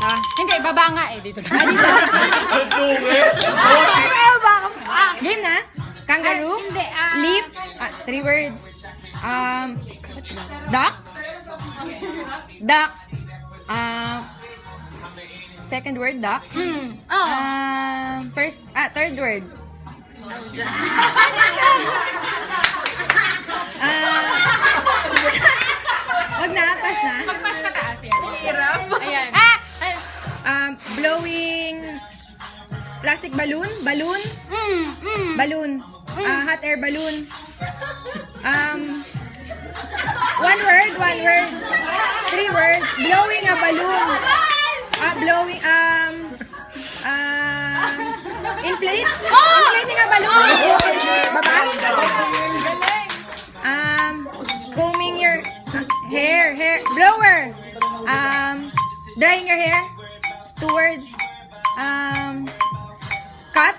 Hindi, baba nga eh. Dito na. Ang sungit! Game na? Kangaroo? Hindi, Leap? 3 words. Duck? Duck. Second word, duck. Oh. Third word. Wag na, pass na. Pagpas pataas yan. Hirap. Ayan. Blowing plastic balloon. Balloon. Hot air balloon. One word. 3 words. Blowing a balloon. Blowing, inflate? Inflating a balloon. Baba? Combing your hair. Blower. Drying your hair. 2 words. Cut.